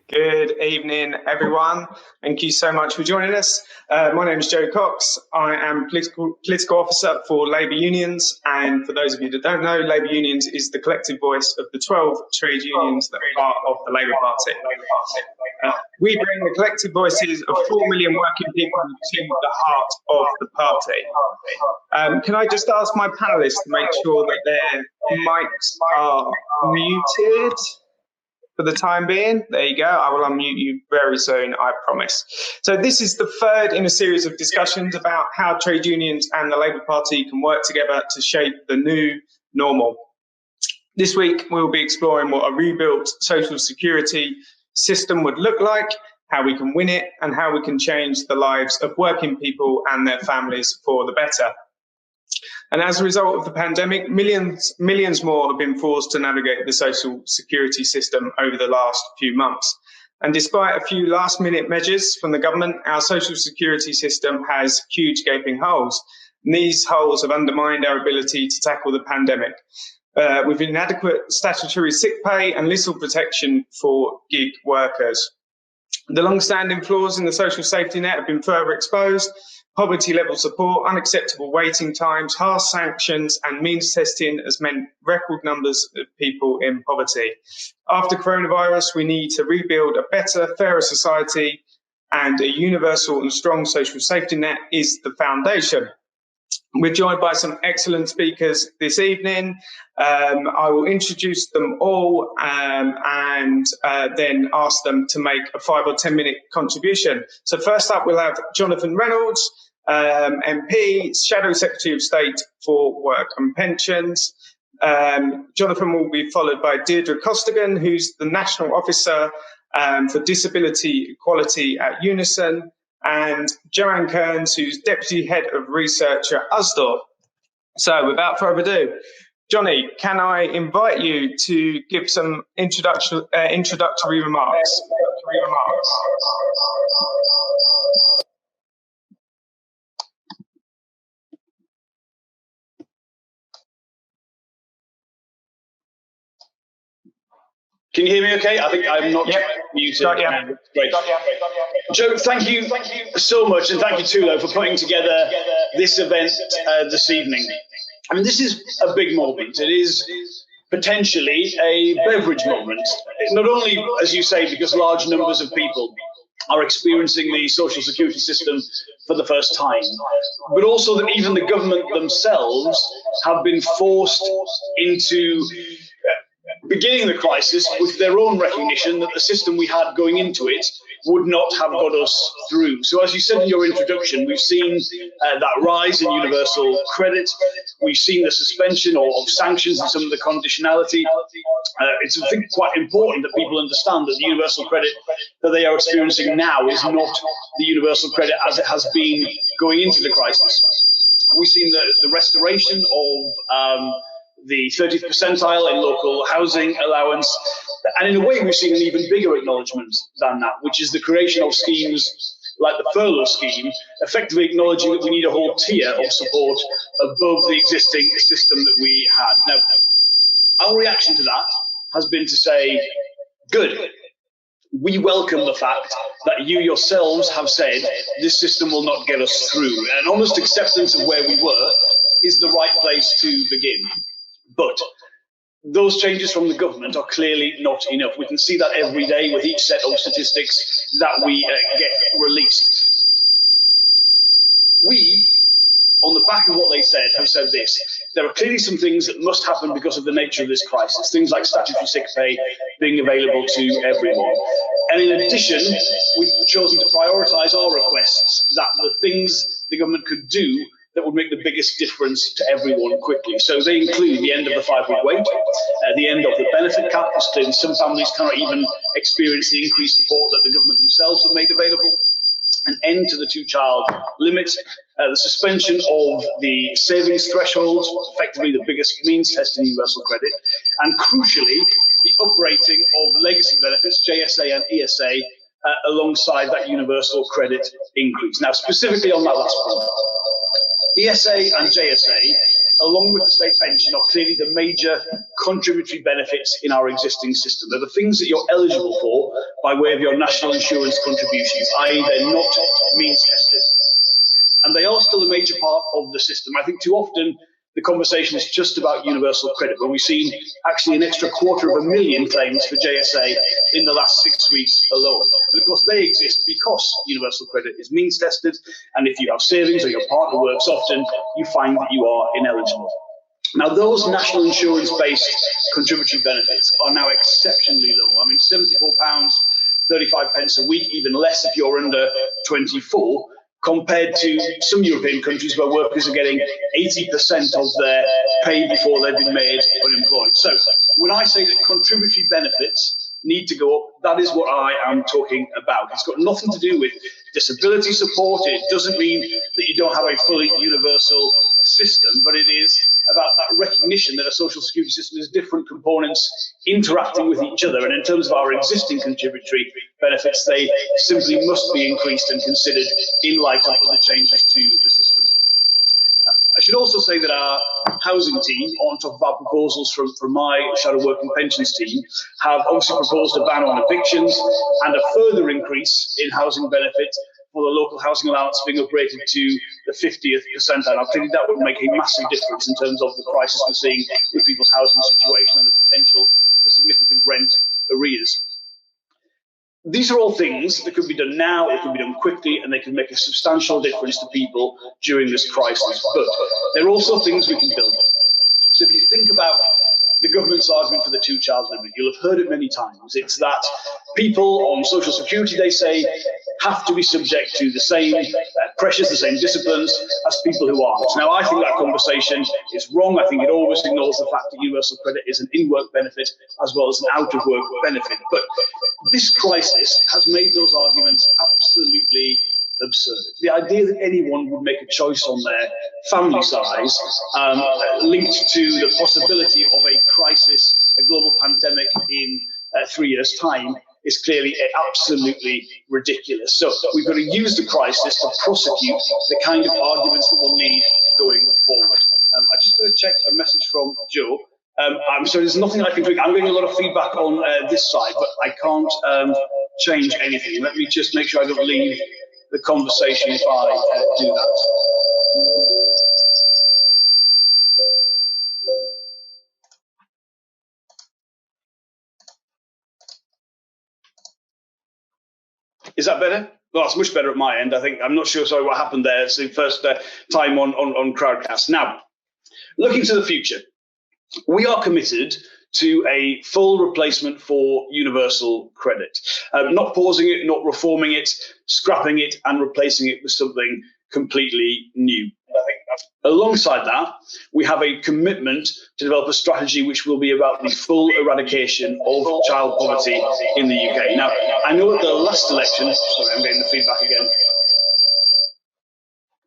Good evening, everyone. Thank you so much for joining us. My name is Joe Cox. I am political officer for Labour Unions. And for those of you that don't know, Labour Unions is the collective voice of the 12 trade unions that are part of the Labour Party. We bring the collective voices of 4 million working people to the heart of the party. Can I just ask my panellists to make sure that their mics are muted? For the time being, there you go. I will unmute you very soon, I promise. So this is the third in a series of discussions about how trade unions and the Labour Party can work together to shape the new normal. This week, we'll be exploring what a rebuilt social security system would look like, how we can win it, and how we can change the lives of working people and their families for the better. And as a result of the pandemic, millions more have been forced to navigate the social security system over the last few months. And despite a few last-minute measures from the government, our social security system has huge gaping holes. And these holes have undermined our ability to tackle the pandemic, with inadequate statutory sick pay and little protection for gig workers. The long-standing flaws in the social safety net have been further exposed. Poverty level support, unacceptable waiting times, harsh sanctions and means testing has meant record numbers of people in poverty. After coronavirus, we need to rebuild a better, fairer society, and a universal and strong social safety net is the foundation. We're joined by some excellent speakers this evening. I will introduce them all and then ask them to make a 5 or 10 minute contribution. So first up, we'll have Jonathan Reynolds, MP, Shadow Secretary of State for Work and Pensions. Jonathan will be followed by Deirdre Costigan, who's the National Officer for Disability Equality at Unison, and Joanne Cairns, who's Deputy Head of Research at USDAW. So without further ado, Johnny, can I invite you to give some introductory remarks? Can you hear me okay? I think I'm not muted. Great. Joe, thank you so much, and thank you too, though, for putting together this event this evening. I mean, this is a big moment. It is potentially a beverage moment. Not only, as you say, because large numbers of people are experiencing the social security system for the first time, but also that even the government themselves have been forced into beginning the crisis with their own recognition that the system we had going into it would not have got us through. So as you said in your introduction, we've seen that rise in universal credit. We've seen the suspension of sanctions and some of the conditionality. It's, I think, quite important that people understand that the universal credit that they are experiencing now is not the universal credit as it has been going into the crisis. We've seen the restoration of the 30th percentile in local housing allowance. And in a way, we've seen an even bigger acknowledgement than that, which is the creation of schemes like the furlough scheme, effectively acknowledging that we need a whole tier of support above the existing system that we had. Now, our reaction to that has been to say, good. We welcome the fact that you yourselves have said this system will not get us through. An honest acceptance of where we were is the right place to begin. But those changes from the government are clearly not enough. We can see that every day with each set of statistics that we get released. We, on the back of what they said, have said this. There are clearly some things that must happen because of the nature of this crisis, things like statutory sick pay being available to everyone. And in addition, we've chosen to prioritise our requests that the things the government could do that would make the biggest difference to everyone quickly. So they include the end of the 5-week wait, the end of the benefit cap, because clearly some families cannot even experience the increased support that the government themselves have made available, an end to the 2-child limit, the suspension of the savings thresholds, effectively the biggest means test in universal credit, and crucially, the uprating of legacy benefits, JSA and ESA, alongside that universal credit increase. Now, specifically on that last point, ESA and JSA along with the state pension, are clearly the major contributory benefits in our existing system. They're the things that you're eligible for by way of your national insurance contributions, i.e. they're not means tested. And they are still a major part of the system. I think too often the conversation is just about universal credit, when we've seen actually an extra 250,000 claims for JSA in the last 6 weeks alone. And of course, they exist because universal credit is means tested, and if you have savings or your partner works often, you find that you are ineligible. Now, those national insurance-based contributory benefits are now exceptionally low. I mean, £74.35 a week, even less if you're under 24, compared to some European countries where workers are getting 80% of their pay before they've been made unemployed. So when I say that contributory benefits need to go up, that is what I am talking about. It's got nothing to do with disability support. It doesn't mean that you don't have a fully universal system, but it is about that recognition that a social security system is different components interacting with each other. And in terms of our existing contributory benefits, they simply must be increased and considered in light of the changes to the system. I should also say that our housing team, on top of our proposals from my shadow working pensions team, have obviously proposed a ban on evictions and a further increase in housing benefit for the local housing allowance being uprated to the 50th percentile. Now, clearly that would make a massive difference in terms of the crisis we're seeing with people's housing situation and the potential for significant rent arrears. These are all things that could be done now, they could be done quickly, and they can make a substantial difference to people during this crisis. But they're also things we can build on. So if you think about the government's argument for the two-child limit, you'll have heard it many times. It's that people on social security, they say, have to be subject to the same pressures, the same disciplines as people who aren't. Now, I think that conversation is wrong. I think it always ignores the fact that universal credit is an in-work benefit as well as an out-of-work benefit. But this crisis has made those arguments absolutely absurd. The idea that anyone would make a choice on their family size linked to the possibility of a crisis, a global pandemic in 3 years' time, is clearly absolutely ridiculous. So we've got to use the crisis to prosecute the kind of arguments that we'll need going forward. I just got to check a message from Joe. I'm sorry, there's nothing I can do. I'm getting a lot of feedback on this side, but I can't change anything. Let me just make sure I don't leave the conversation if I do that. Is that better? Well, it's much better at my end. I think I'm not sure. Sorry, what happened there? It's the first time on Crowdcast. Now, looking to the future, we are committed to a full replacement for universal credit, not pausing it, not reforming it, scrapping it, and replacing it with something completely new. Alongside that, we have a commitment to develop a strategy which will be about the full eradication of child poverty in the UK. Now, I know at the last election, sorry, I'm getting the feedback again.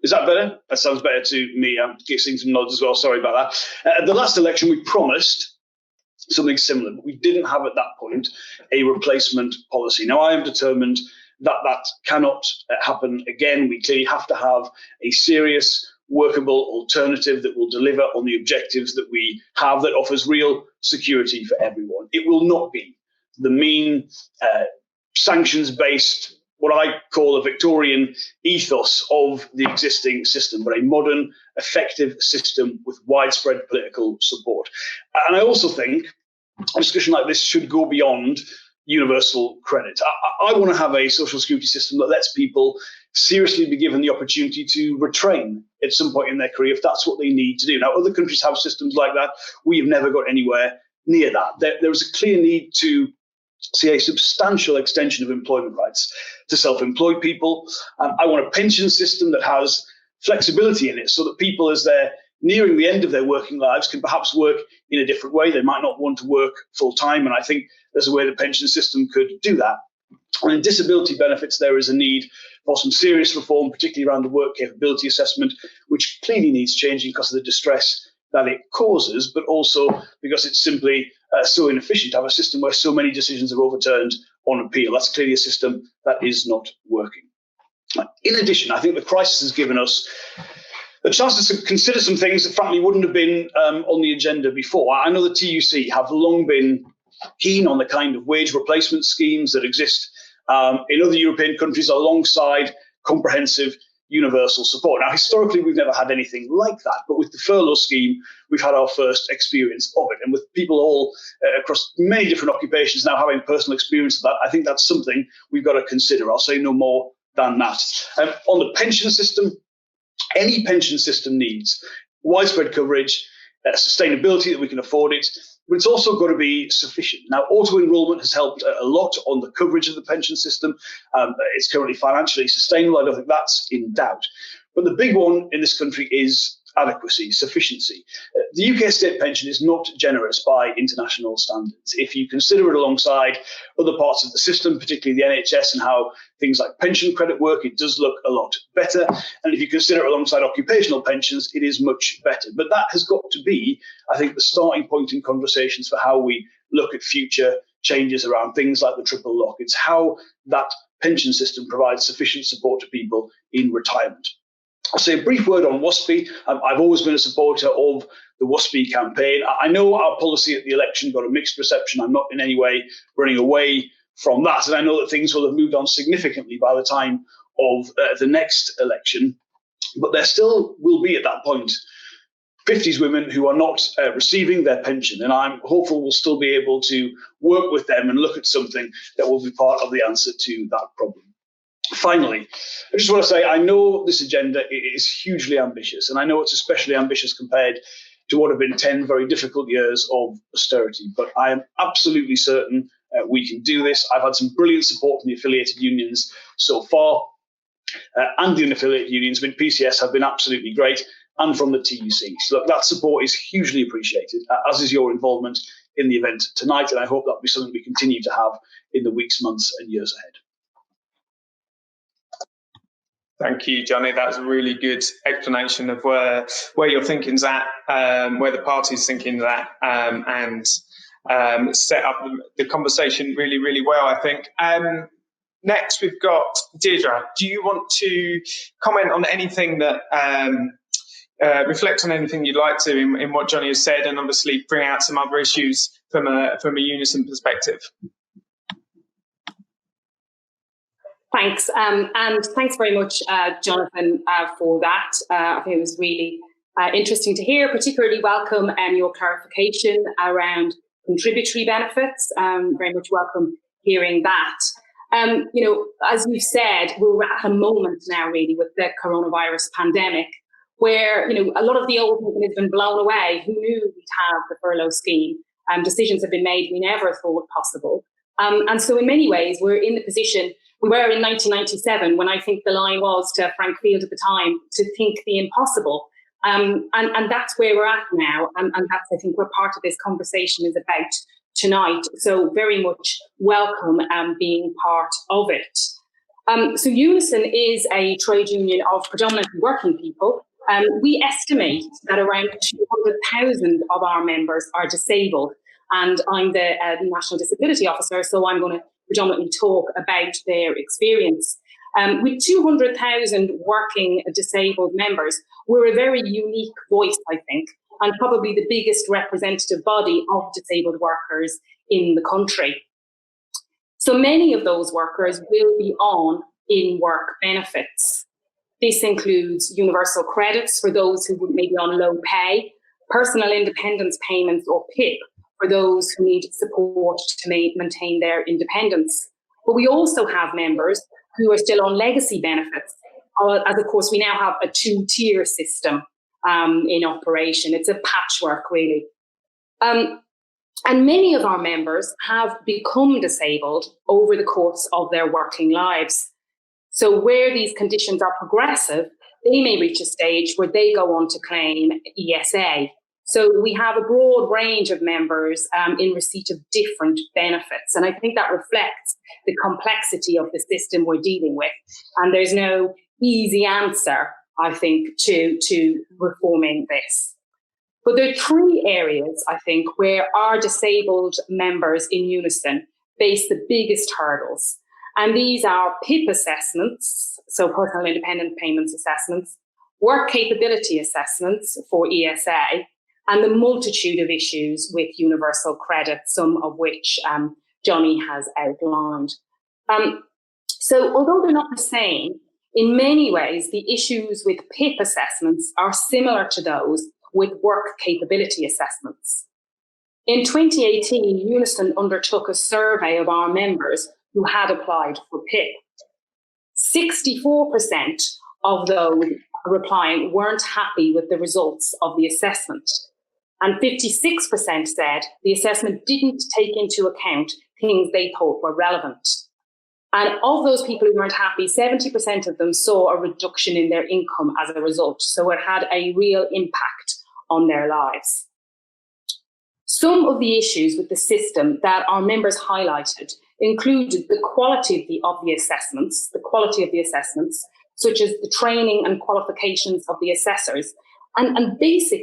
Is that better? That sounds better to me. I'm getting some nods as well. Sorry about that. At the last election, we promised something similar, but we didn't have at that point a replacement policy. Now, I am determined that that cannot happen again. We clearly have to have a serious, workable alternative that will deliver on the objectives that we have, that offers real security for everyone. It will not be the mean sanctions-based, what I call a Victorian ethos of the existing system, but a modern, effective system with widespread political support. And I also think a discussion like this should go beyond universal credit. I want to have a social security system that lets people seriously be given the opportunity to retrain at some point in their career if that's what they need to do. Now, other countries have systems like that. We have never got anywhere near that. There is a clear need to see a substantial extension of employment rights to self-employed people. I want a pension system that has flexibility in it so that people, as they're nearing the end of their working lives, can perhaps work in a different way. They might not want to work full time, and I think there's a way the pension system could do that. And in disability benefits, there is a need for some serious reform, particularly around the work capability assessment, which clearly needs changing because of the distress that it causes, but also because it's simply so inefficient to have a system where so many decisions are overturned on appeal. That's clearly a system that is not working. In addition, I think the crisis has given us the chance to consider some things that frankly wouldn't have been on the agenda before. I know the TUC have long been keen on the kind of wage replacement schemes that exist in other European countries alongside comprehensive universal support. Now, historically, we've never had anything like that, but with the furlough scheme, we've had our first experience of it. And with people all across many different occupations now having personal experience of that, I think that's something we've got to consider. I'll say no more than that. On the pension system, any pension system needs widespread coverage, sustainability that we can afford it, but it's also got to be sufficient. Now, auto-enrollment has helped a lot on the coverage of the pension system. It's currently financially sustainable. I don't think that's in doubt. But the big one in this country is adequacy, sufficiency. The UK state pension is not generous by international standards. If you consider it alongside other parts of the system, particularly the NHS and how things like pension credit work, it does look a lot better. And if you consider it alongside occupational pensions, it is much better. But that has got to be, I think, the starting point in conversations for how we look at future changes around things like the triple lock. It's how that pension system provides sufficient support to people in retirement. I'll say a brief word on WSPI. I've always been a supporter of the WSPI campaign. I know our policy at the election got a mixed reception. I'm not in any way running away from that. And I know that things will have moved on significantly by the time of the next election. But there still will be at that point 50s women who are not receiving their pension. And I'm hopeful we'll still be able to work with them and look at something that will be part of the answer to that problem. Finally, I just want to say I know this agenda is hugely ambitious, and I know it's especially ambitious compared to what have been 10 very difficult years of austerity, but I am absolutely certain we can do this. I've had some brilliant support from the affiliated unions so far, and the unaffiliated unions, with PCS, have been absolutely great, and from the TUC. So look, that support is hugely appreciated, as is your involvement in the event tonight, and I hope that'll be something we continue to have in the weeks, months, and years ahead. Thank you, Johnny. That was a really good explanation of where your thinking's at, where the party's thinking at, and set up the conversation really, really well, I think. Next, we've got Deirdre. Do you want to comment on anything that, reflect on anything you'd like to in what Johnny has said, and obviously bring out some other issues from a Unison perspective? Thanks, and thanks very much, Jonathan, for that. I think it was really interesting to hear. Particularly welcome your clarification around contributory benefits. Very much welcome hearing that. You know, as you've said, we're at a moment now really with the coronavirus pandemic where, you know, a lot of the old thinking has been blown away. Who knew we'd have the furlough scheme? Decisions have been made we never thought possible. And so in many ways, we're in the position we were in 1997, when I think the line was to Frank Field at the time, to think the impossible. And that's where we're at now. And that's, I think, where part of this conversation is about tonight. So very much welcome being part of it. So Unison is a trade union of predominantly working people. We estimate that around 200,000 of our members are disabled. And I'm the National Disability Officer, so I'm going to predominantly talk about their experience. With 200,000 working disabled members, we're a very unique voice, I think, and probably the biggest representative body of disabled workers in the country. So many of those workers will be on in-work benefits. This includes universal credits for those who may be on low pay, personal independence payments or PIP, for those who need support to maintain their independence. But we also have members who are still on legacy benefits, as of course we now have a two-tier system in operation. It's a patchwork, really. And many of our members have become disabled over the course of their working lives. So where these conditions are progressive, they may reach a stage where they go on to claim ESA. So we have a broad range of members in receipt of different benefits. And I think that reflects the complexity of the system we're dealing with. And there's no easy answer, I think, to reforming this. But there are three areas, I think, where our disabled members in Unison face the biggest hurdles. And these are PIP assessments, so personal independent payments assessments, work capability assessments for ESA, and the multitude of issues with universal credit, some of which Johnny has outlined. So although they're not the same, in many ways, the issues with PIP assessments are similar to those with work capability assessments. In 2018, Unison undertook a survey of our members who had applied for PIP. 64% of those replying weren't happy with the results of the assessment. And 56% said the assessment didn't take into account things they thought were relevant. And of those people who weren't happy, 70% of them saw a reduction in their income as a result. So it had a real impact on their lives. Some of the issues with the system that our members highlighted included the quality of the assessments, such as the training and qualifications of the assessors, and basic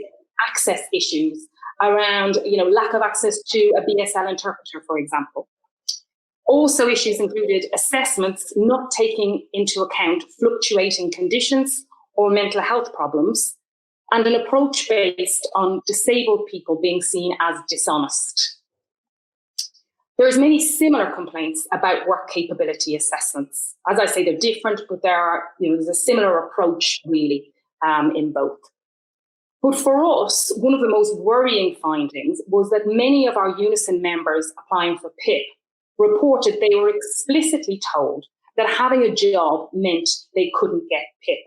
access issues around, lack of access to a BSL interpreter, for example. Also, issues included assessments not taking into account fluctuating conditions or mental health problems, and an approach based on disabled people being seen as dishonest. There's many similar complaints about work capability assessments. As I say, they're different, but there's a similar approach really in both. But for us, one of the most worrying findings was that many of our Unison members applying for PIP reported they were explicitly told that having a job meant they couldn't get PIP.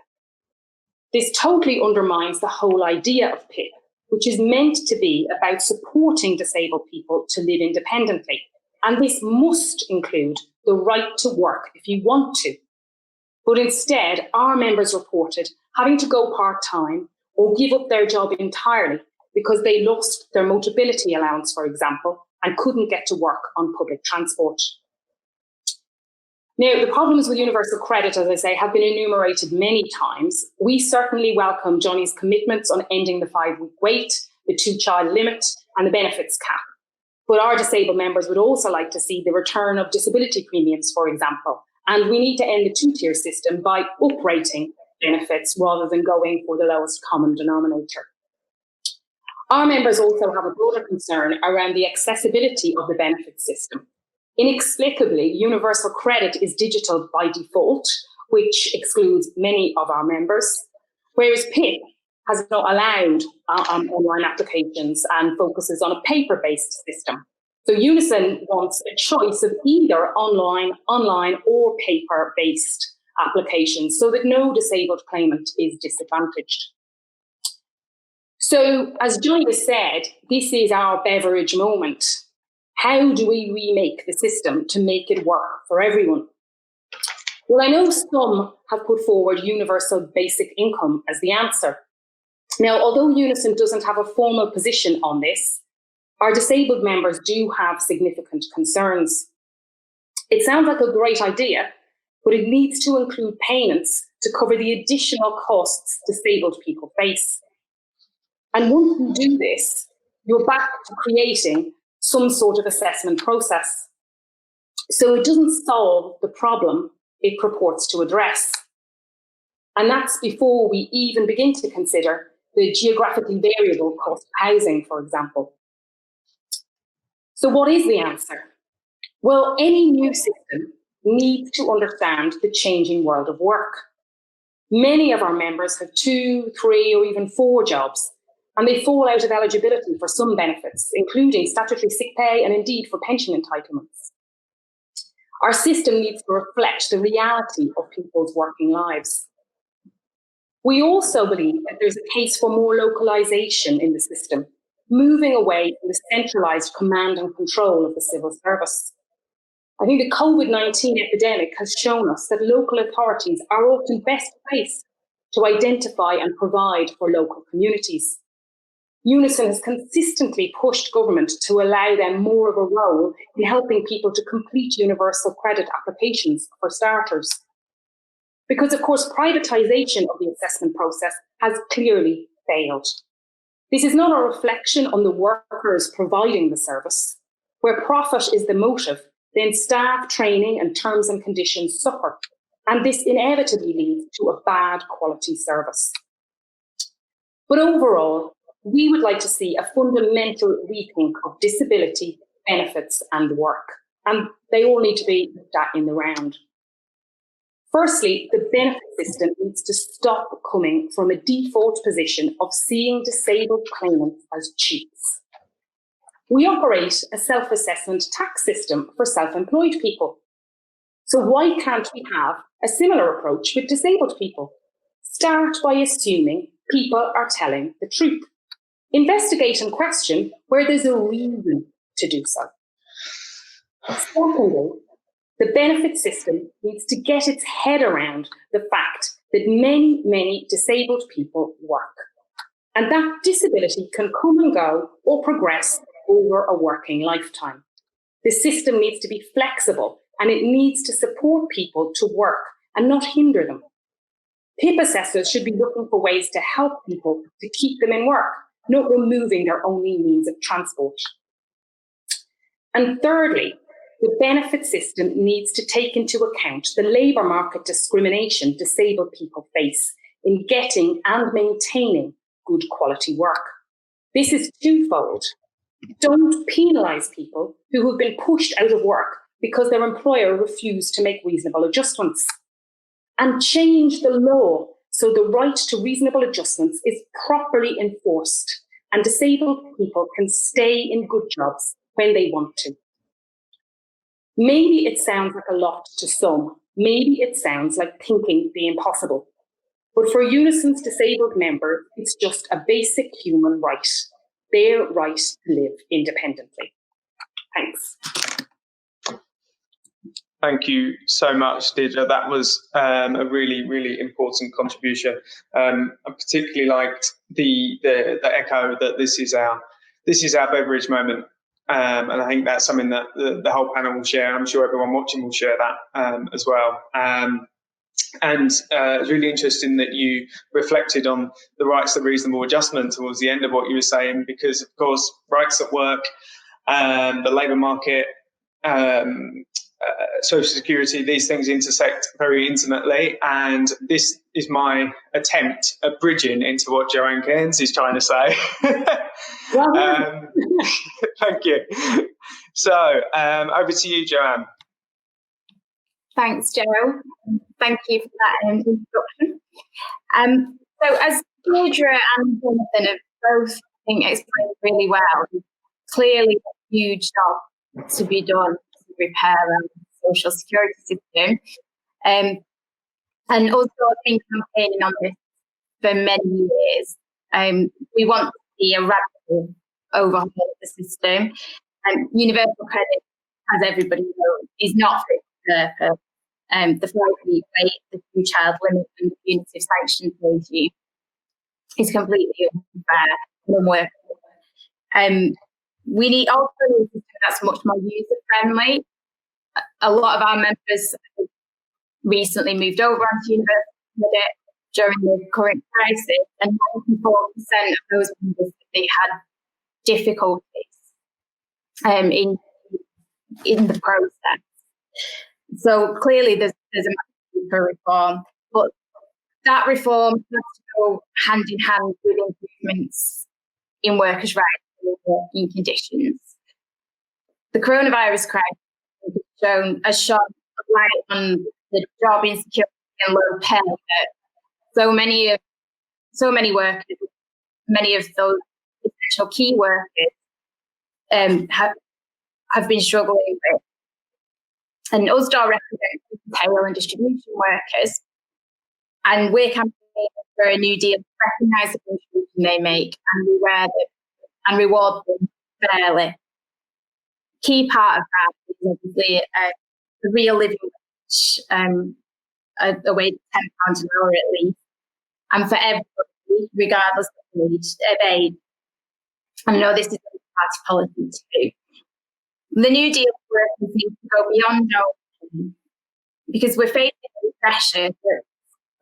This totally undermines the whole idea of PIP, which is meant to be about supporting disabled people to live independently. And this must include the right to work if you want to. But instead, our members reported having to go part-time or give up their job entirely because they lost their mobility allowance, for example, and couldn't get to work on public transport. Now, the problems with universal credit, as I say, have been enumerated many times. We certainly welcome Johnny's commitments on ending the 5-week wait, the 2-child limit, and the benefits cap. But our disabled members would also like to see the return of disability premiums, for example. And we need to end the 2-tier system by uprating benefits rather than going for the lowest common denominator. Our members also have a broader concern around the accessibility of the benefits system. Inexplicably, universal credit is digital by default, which excludes many of our members, whereas PIP has not allowed online applications and focuses on a paper-based system. So Unison wants a choice of either online or paper-based applications so that no disabled claimant is disadvantaged. So, as Johnny has said, this is our beverage moment. How do we remake the system to make it work for everyone? Well, I know some have put forward universal basic income as the answer. Now, although Unison doesn't have a formal position on this, our disabled members do have significant concerns. It sounds like a great idea, but it needs to include payments to cover the additional costs disabled people face. And once you do this, you're back to creating some sort of assessment process. So it doesn't solve the problem it purports to address. And that's before we even begin to consider the geographically variable cost of housing, for example. So what is the answer? Well, any new system needs to understand the changing world of work. Many of our members have 2, 3, or even 4 jobs, and they fall out of eligibility for some benefits, including statutory sick pay and indeed for pension entitlements. Our system needs to reflect the reality of people's working lives. We also believe that there's a case for more localisation in the system, moving away from the centralised command and control of the civil service. I think the COVID-19 epidemic has shown us that local authorities are often best placed to identify and provide for local communities. Unison has consistently pushed government to allow them more of a role in helping people to complete universal credit applications, for starters. Because, of course, privatisation of the assessment process has clearly failed. This is not a reflection on the workers providing the service. Where profit is the motive, then staff training and terms and conditions suffer, and this inevitably leads to a bad quality service. But overall, we would like to see a fundamental rethink of disability, benefits and work. And they all need to be looked at in the round. Firstly, the benefit system needs to stop coming from a default position of seeing disabled claimants as cheats. We operate a self-assessment tax system for self-employed people. So why can't we have a similar approach with disabled people? Start by assuming people are telling the truth. Investigate and question where there's a reason to do so. Secondly, the benefit system needs to get its head around the fact that many, many disabled people work, and that disability can come and go or progress over a working lifetime. The system needs to be flexible, and it needs to support people to work and not hinder them. PIP assessors should be looking for ways to help people to keep them in work, not removing their only means of transport. And thirdly, the benefit system needs to take into account the labour market discrimination disabled people face in getting and maintaining good quality work. This is twofold. Don't penalise people who have been pushed out of work because their employer refused to make reasonable adjustments. And change the law so the right to reasonable adjustments is properly enforced and disabled people can stay in good jobs when they want to. Maybe it sounds like a lot to some. Maybe it sounds like thinking the impossible. But for Unison's disabled members, it's just a basic human right. Their right to live independently. Thanks. Thank you so much, Deirdre. That was a really, really important contribution. I particularly liked the echo that this is our beverage moment, and I think that's something that the whole panel will share. I'm sure everyone watching will share that as well. And it's really interesting that you reflected on the rights to reasonable adjustment towards the end of what you were saying, because of course rights at work, the labour market, social security, these things intersect very intimately, and this is my attempt at bridging into what Joanne Cairns is trying to say. Thank you. So over to you, Joanne. Thanks, Joe. Thank you for that introduction. So as Deirdre and Jonathan have both, I think, explained really well, clearly a huge job to be done to repair our social security system. And also I've been campaigning on this for many years. We want to see a radical overhaul of the system. Universal credit, as everybody knows, is not fit for purpose. The 5-week wait, the 2-child limit, and the punitive sanctions regime is completely unfair and unworkable. We need also a system that's much more user-friendly. A lot of our members have recently moved over onto universal credit during the current crisis, and 94% of those members they had difficulties in the process. So clearly there's a massive need for reform, but that reform has to go hand in hand with improvements in workers' rights and working conditions. The coronavirus crisis has shone light on the job insecurity and low pay that so many workers, many of those essential key workers have been struggling with. And USDAW represents payroll and distribution workers, and we're campaigning for a new deal to recognise the contribution they make and reward them fairly. Key part of that is obviously a real living wage, a wage of £10 an hour at least, and for everybody, regardless of age. I know this is a party policy too. The new deal for workers needs to go beyond our, because we're facing pressure that's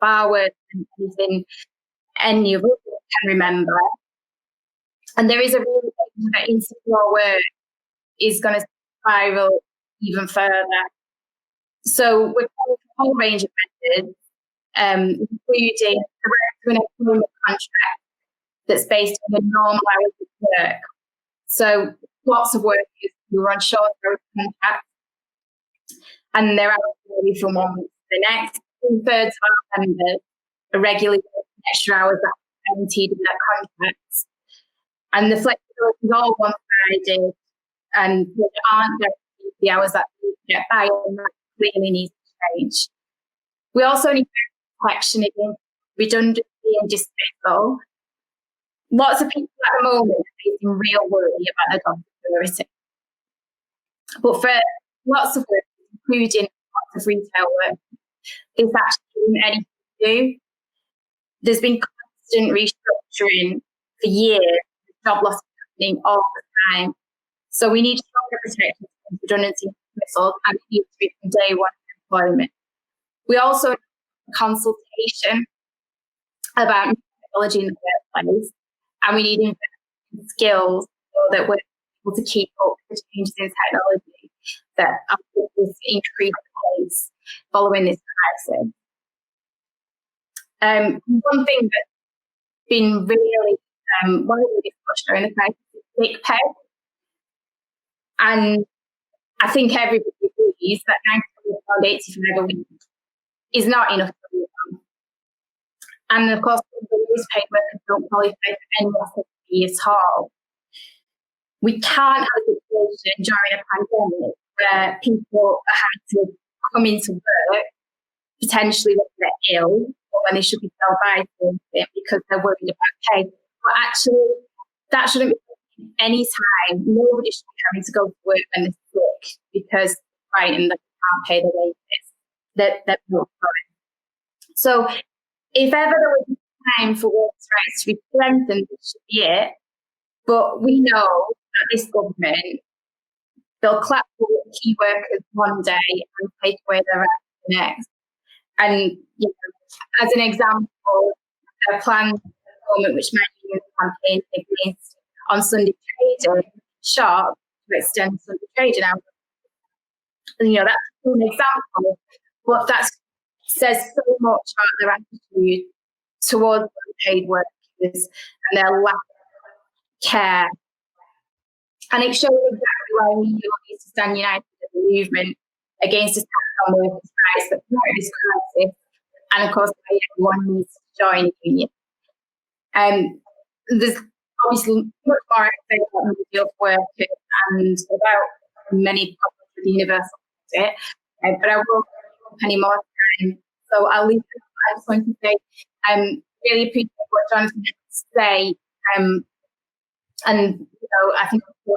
far worse than anything any of us can remember. And there is a real danger that insecure work is going to spiral even further. So we're calling for a whole range of methods, including the right to an employment contract that's based on the normal hours of work. So lots of workers who are on short contracts, and their hours vary from 1 week to the next. 2/3 of our members are regularly working extra hours that are guaranteed in their contracts. And the flexibility is all one-sided, and there aren't guaranteed the hours that we get by, and that clearly needs to change. We also need protection against redundancy and dismissal. Lots of people at the moment are facing real worry about their job security. But for lots of work, including lots of retail work, this actually isn't anything to do. There's been constant restructuring for years, job loss happening all the time. So we need stronger protection against redundancy and dismissal, and it needs to be from day one of employment. We also need consultation about technology in the workplace, and we need skills so that we're able to keep up with changes in technology that are this increased pace following this crisis. One thing that's been really widely discussed during the crisis is sick pay. And I think everybody agrees that £90.85 a week is not enough for everyone. And of course, the least paid workers don't qualify for any SSP at all. We can't have a situation during a pandemic where people are having to come into work potentially when they're ill or when they should be self-isolating because they're worried about pay. But actually, that shouldn't be any time. Nobody should be having to go to work when they're sick because they're frightened that they can't pay their wages. They're not sorry. So if ever there was a time for workers' rights to be strengthened, this should be it. But we know that this government, they'll clap for key workers one day and take away their rights the next. And you know, as an example, a plan at the moment which my union campaign against on Sunday trading sharp to extend Sunday trading hours. And you know, that's an example, but that says so much about their attitude towards unpaid workers and their lack of care. And it shows exactly why we need to stand united as a movement against this attack on workers' rights that promote this crisis, and of course why everyone needs to join a union. There's obviously much more I can say about the field workers and about many problems with the universal credit, but I won't take up any more time, so I'll leave it. I just want to say really appreciate what Jonathan had to say, and you know, I think we've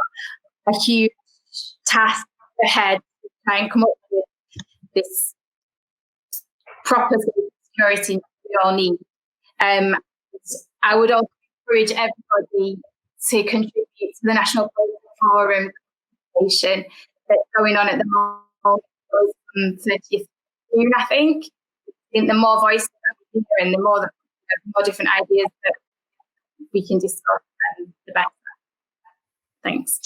got a huge task ahead to try and come up with this proper security we all need. I would also encourage everybody to contribute to the National Political Forum conversation that's going on at the moment on 30th June, I think. The more voices that we hear and the more different ideas that we can discuss, the better. Thanks.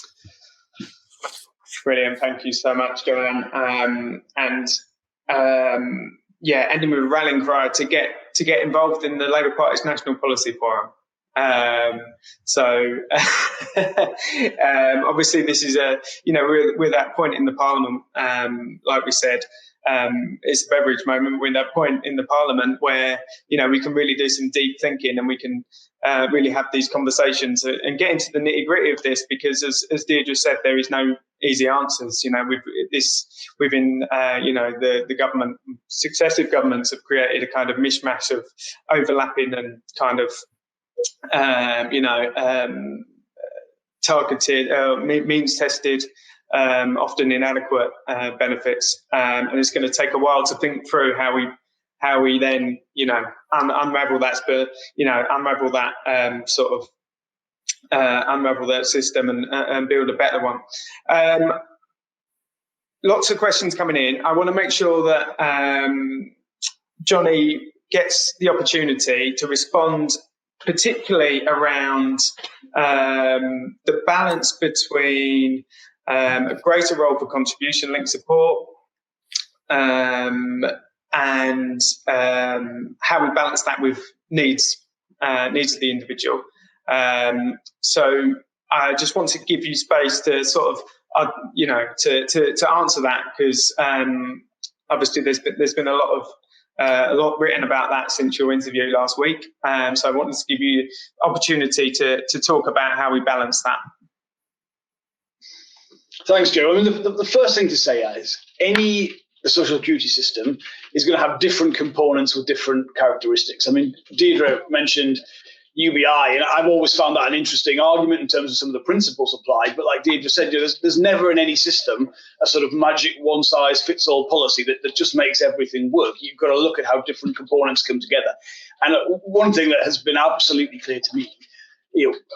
Brilliant. Thank you so much, Joanne. Ending with a rallying cry to get involved in the Labour Party's National Policy Forum. Obviously, this is we're at that point in the Parliament, like we said. It's a Beveridge moment. We're in that point in the Parliament where we can really do some deep thinking and we can really have these conversations and get into the nitty gritty of this, because as Deirdre said, there is no easy answers. The government, successive governments have created a kind of mishmash of overlapping and kind of targeted, means tested, often inadequate benefits, and it's going to take a while to think through how we then unravel that, unravel that system and build a better one. Lots of questions coming in. I want to make sure that Johnny gets the opportunity to respond, particularly around the balance between a greater role for contribution-linked support and how we balance that with needs of the individual. So I just want to give you space to sort of, to answer that, because obviously there's been a lot written about that since your interview last week. So I wanted to give you opportunity to talk about how we balance that. Thanks, Joe. I mean, the first thing to say is any social security system is going to have different components with different characteristics. I mean, Deirdre mentioned UBI, and I've always found that an interesting argument in terms of some of the principles applied. But like Deirdre said, there's never in any system a sort of magic one-size-fits-all policy that just makes everything work. You've got to look at how different components come together. And one thing that has been absolutely clear to me,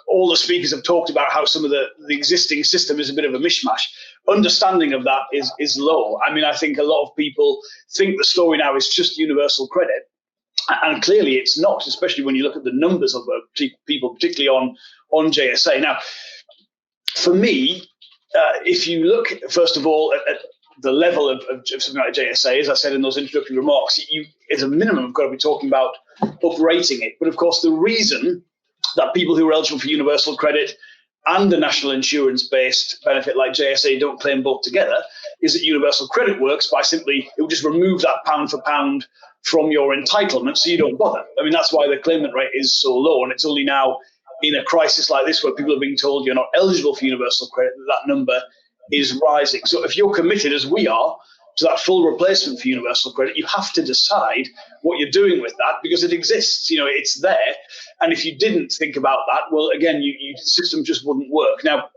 all the speakers have talked about how some of the existing system is a bit of a mishmash. Understanding of that is low. I mean, I think a lot of people think the story now is just universal credit. And clearly it's not, especially when you look at the numbers of people, particularly on JSA. Now, for me, if you look, first of all, at the level of something like JSA, as I said in those introductory remarks, you, as a minimum, have got to be talking about uprating it. But of course, the reason that people who are eligible for universal credit and a national insurance-based benefit like JSA don't claim both together is that universal credit works by simply, it will just remove that pound for pound from your entitlement, so you don't bother. I mean, that's why the claimant rate is so low, and it's only now in a crisis like this where people are being told you're not eligible for universal credit that number is rising. So if you're committed, as we are, to that full replacement for universal credit, you have to decide what you're doing with that, because it exists, it's there. And if you didn't think about that, well, again, the system just wouldn't work. Now,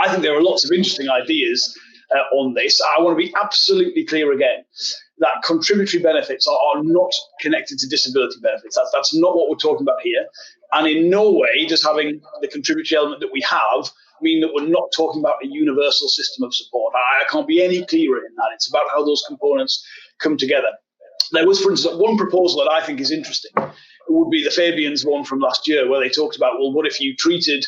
I think there are lots of interesting ideas on this. I want to be absolutely clear again that contributory benefits are not connected to disability benefits. That's not what we're talking about here. And in no way does having the contributory element that we have mean that we're not talking about a universal system of support. I can't be any clearer in that. It's about how those components come together. There was, for instance, one proposal that I think is interesting. It would be the Fabians one from last year, where they talked about, well, what if you treated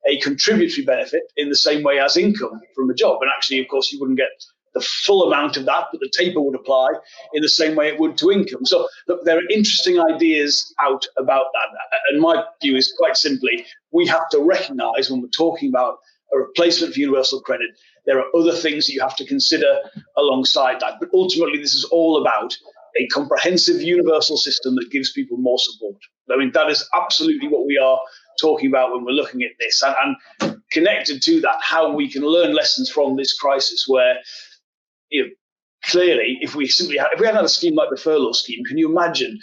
a contributory benefit in the same way as income from a job? And actually, of course, you wouldn't get the full amount of that, but the taper would apply in the same way it would to income. So look, there are interesting ideas out about that. And my view is quite simply, we have to recognise when we're talking about a replacement for universal credit, there are other things that you have to consider alongside that. But ultimately, this is all about a comprehensive universal system that gives people more support. I mean, that is absolutely what we are talking about when we're looking at this. And connected to that, how we can learn lessons from this crisis where, clearly, if we hadn't had a scheme like the furlough scheme, can you imagine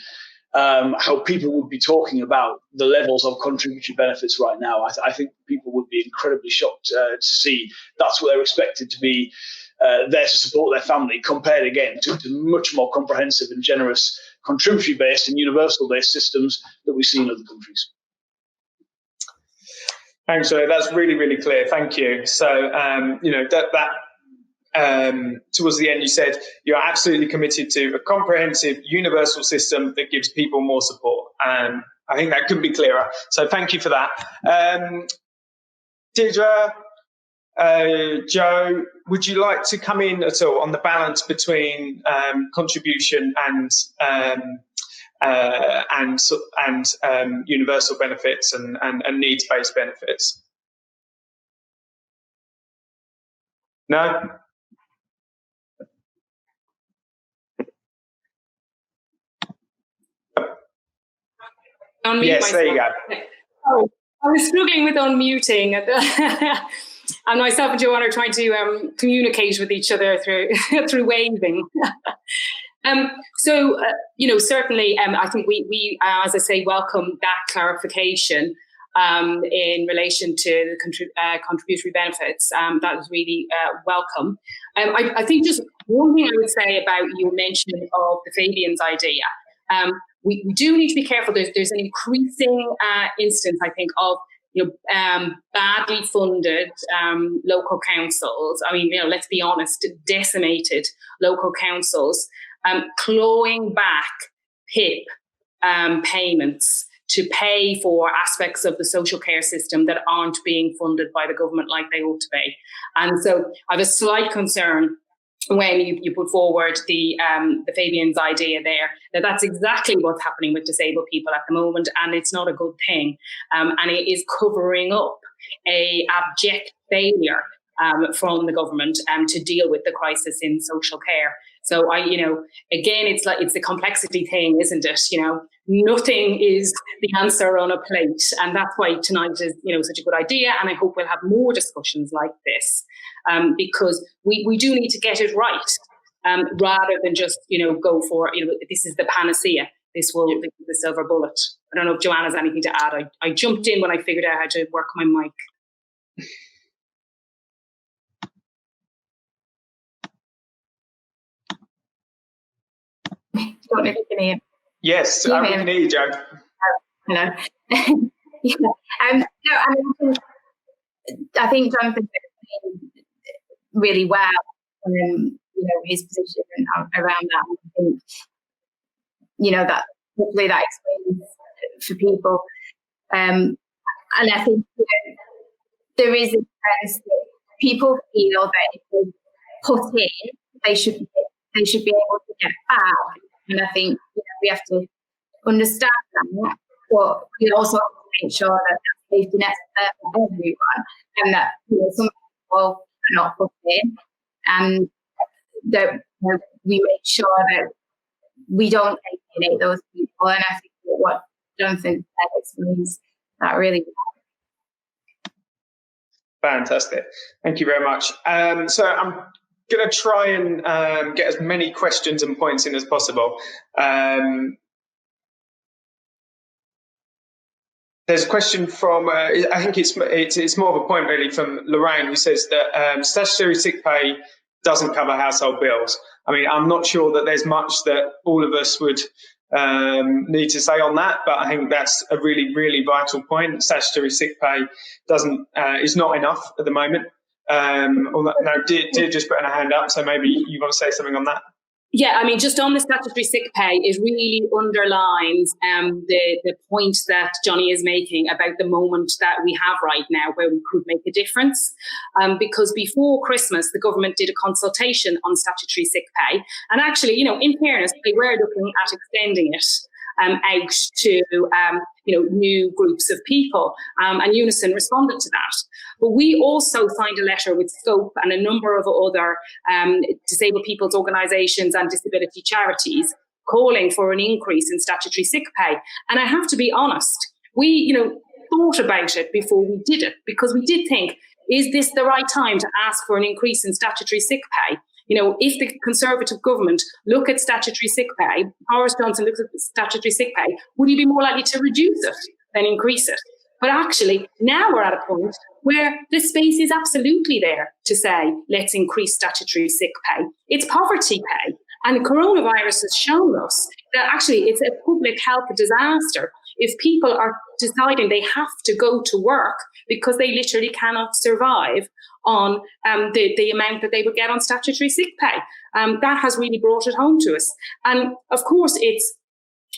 how people would be talking about the levels of contributory benefits right now? I think people would be incredibly shocked to see that's what they're expected to be there to support their family, compared again to much more comprehensive and generous contributory-based and universal-based systems that we see in other countries. Thanks, Joe. That's really, really clear. Thank you. So, towards the end, you said you're absolutely committed to a comprehensive, universal system that gives people more support. I think that couldn't be clearer. So thank you for that. Deirdre, Joe, would you like to come in at all on the balance between contribution and universal benefits and needs-based benefits? No? Yes, there you go. Oh, I was struggling with unmuting. And myself and Joanne are trying to communicate with each other through waving. Certainly, I think we as I say, welcome that clarification in relation to the contributory benefits. That was really welcome. I think just one thing I would say about your mention of the Fabians idea. We do need to be careful. There's an increasing instance, I think, of badly funded local councils. I mean, let's be honest, decimated local councils, clawing back PIP payments to pay for aspects of the social care system that aren't being funded by the government like they ought to be. And so I have a slight concern when you put forward the Fabian's idea there, that's exactly what's happening with disabled people at the moment, and it's not a good thing. And it is covering up a abject failure from the government to deal with the crisis in social care. So again, it's a complexity thing, isn't it? Nothing is the answer on a plate, and that's why tonight is such a good idea. And I hope we'll have more discussions like this, because we do need to get it right, rather than just go for this is the panacea. This is the silver bullet. I don't know if Joanne has anything to add. I jumped in when I figured out how to work my mic. Don't know if you can hear. Yes, we can hear you, Jo. Hello. I think Jonathan did really well, his position around that. I think, that hopefully that explains for people. And I think there is a sense that people feel that if they put in, they should be able to get back. And I think we have to understand that, but we also have to make sure that safety nets are there for everyone, and that some people are not put in, and that we make sure that we don't alienate those people. And I think that what Jonathan said explains that really well. Fantastic. Thank you very much. So I'm going to try and get as many questions and points in as possible. There's a question from, I think it's more of a point really from Lorraine, who says that statutory sick pay doesn't cover household bills. I mean, I'm not sure that there's much that all of us would need to say on that, but I think that's a really, really vital point. Statutory sick pay is not enough at the moment. Now, Deirdre just put her hand up, so maybe you want to say something on that? Yeah, I mean, just on the statutory sick pay, it really underlines the point that Johnny is making about the moment that we have right now where we could make a difference. Because before Christmas, the government did a consultation on statutory sick pay. And actually, in fairness, they were looking at extending it out to new groups of people, and Unison responded to that. But we also signed a letter with Scope and a number of other disabled people's organisations and disability charities calling for an increase in statutory sick pay. And I have to be honest, we thought about it before we did it, because we did think, is this the right time to ask for an increase in statutory sick pay? If the Conservative government look at statutory sick pay, Boris Johnson looks at statutory sick pay, would he be more likely to reduce it than increase it? But actually, now we're at a point where the space is absolutely there to say, let's increase statutory sick pay. It's poverty pay. And coronavirus has shown us that actually it's a public health disaster if people are deciding they have to go to work because they literally cannot survive on the amount that they would get on statutory sick pay. That has really brought it home to us. And of course, it's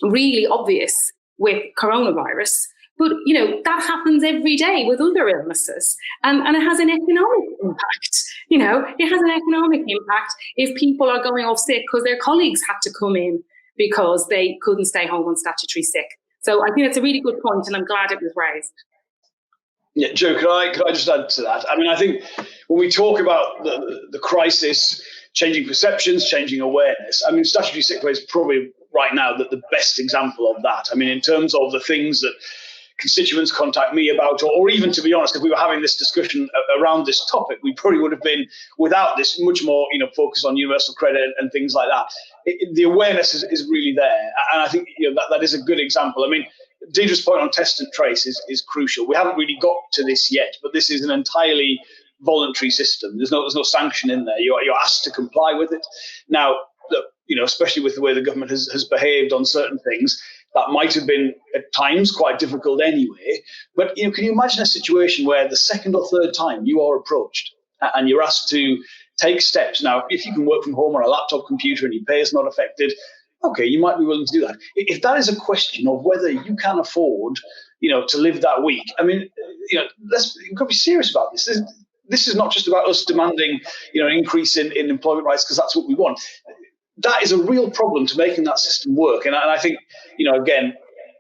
really obvious with coronavirus, but that happens every day with other illnesses, and it has an economic impact. It has an economic impact if people are going off sick because their colleagues had to come in because they couldn't stay home on statutory sick. So I think it's a really good point, and I'm glad it was raised. Yeah, Jo, could I just add to that? I mean, I think when we talk about the crisis, changing perceptions, changing awareness, I mean, statutory sick pay is probably right now the best example of that. I mean, in terms of the things that constituents contact me about, or even, to be honest, if we were having this discussion around this topic, we probably would have been, without this, much more focused on universal credit and things like that. The awareness is really there, and I think that is a good example. I mean, Deirdre's point on test and trace is crucial. We haven't really got to this yet, but this is an entirely voluntary system. There's no sanction in there. You're asked to comply with it. Now, especially with the way the government has behaved on certain things, that might have been at times quite difficult anyway. But can you imagine a situation where the second or third time you are approached and you're asked to take steps? Now, if you can work from home on a laptop computer and your pay is not affected, okay, you might be willing to do that. If that is a question of whether you can afford, to live that week, I mean, we've got to be serious about this. this is not just about us demanding, an increase in employment rights because that's what we want. That is a real problem to making that system work. And I think, again,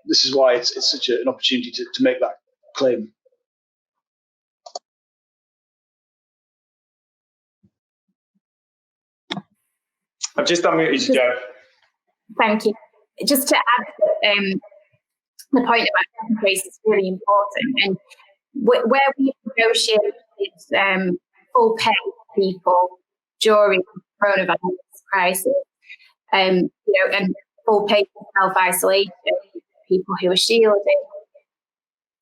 this is why it's such an opportunity to make that claim. I've just unmuted you, Joe. Thank you. Just to add, the point about increase is really important. And where we negotiated full pay for people during the coronavirus crisis, and full pay for self-isolation, people who are shielded,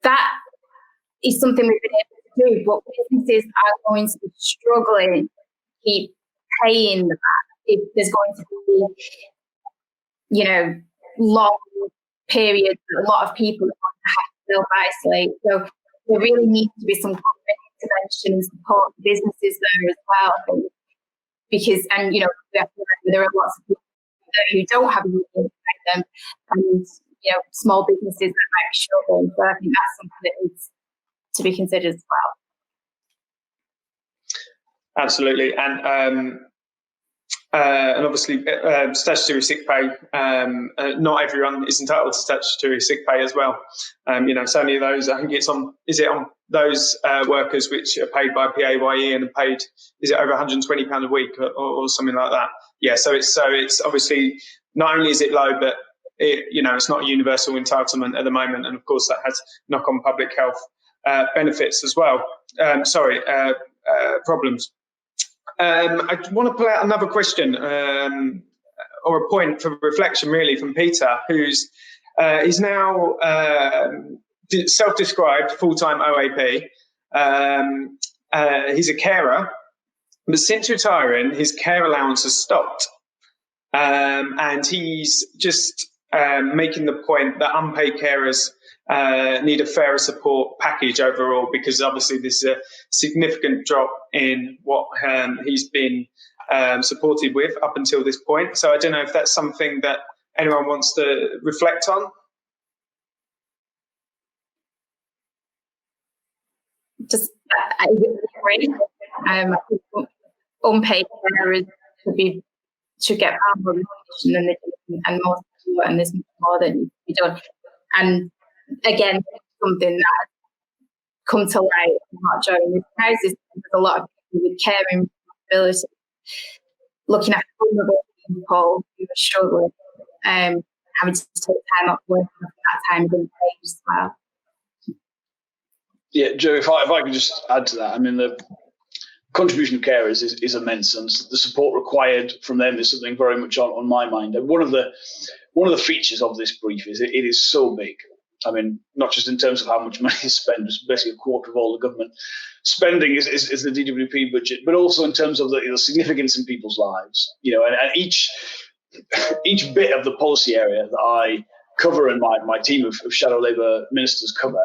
that is something we've been able to do. But businesses are going to be struggling to keep paying that if there's going to be, long periods that a lot of people are going to have to self-isolate. So there really needs to be some government intervention and support for businesses there as well, I think. Because, we have to remember there are lots of people who don't have a union behind them, and small businesses that might be struggling. So I think that's something that needs to be considered as well. Absolutely, and obviously statutory sick pay. Not everyone is entitled to statutory sick pay as well. It's only those. I think it's on. Is it on those workers which are paid by PAYE and are paid? Is it over £120 a week or something like that? Yeah. So it's obviously not only is it low, but it's not a universal entitlement at the moment, and of course that has knock-on public health benefits as well. Problems. I want to pull out another question or a point for reflection, really, from Peter, who's is now self-described full-time OAP. He's a carer, but since retiring, his care allowance has stopped, and he's just making the point that unpaid carers need a fairer support package overall, because obviously there's a significant drop in what he's been supported with up until this point. So I don't know if that's something that anyone wants to reflect on. Just, I agree. I think unpaid carers should get far more recognition than they do, and more support, and there's more that needs to be done. And again, something that come to light not during this crisis, because a lot of people with caring responsibility, looking at vulnerable people who are struggling, having to take time off work, and that time is unpaid as well. Yeah, Joe, if I could just add to that, I mean, the contribution of carers is immense, and the support required from them is something very much on my mind. And one of the features of this brief is it is so big. I mean, not just in terms of how much money is spent, it's basically a quarter of all the government spending is the DWP budget, but also in terms of the significance in people's lives. And each bit of the policy area that I cover and my team of shadow Labour ministers cover,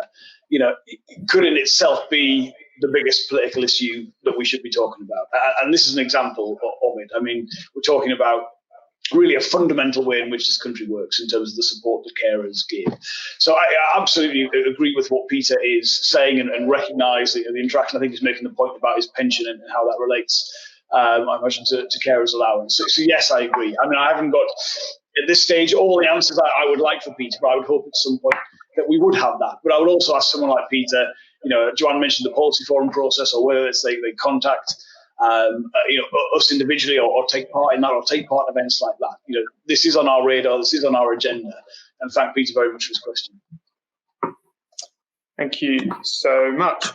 could in itself be the biggest political issue that we should be talking about. And this is an example of it. I mean, we're talking about really a fundamental way in which this country works in terms of the support that carers give. So I absolutely agree with what Peter is saying and recognise the interaction. I think he's making the point about his pension and how that relates, I imagine, to carers' allowance. So yes, I agree. I mean, I haven't got, at this stage, all the answers I would like for Peter, but I would hope at some point that we would have that. But I would also ask someone like Peter, Joanne mentioned the policy forum process, or whether it's they contact us individually or take part in that, or take part in events like that. This is on our radar, this is on our agenda. And thank Peter very much for his question. Thank you so much.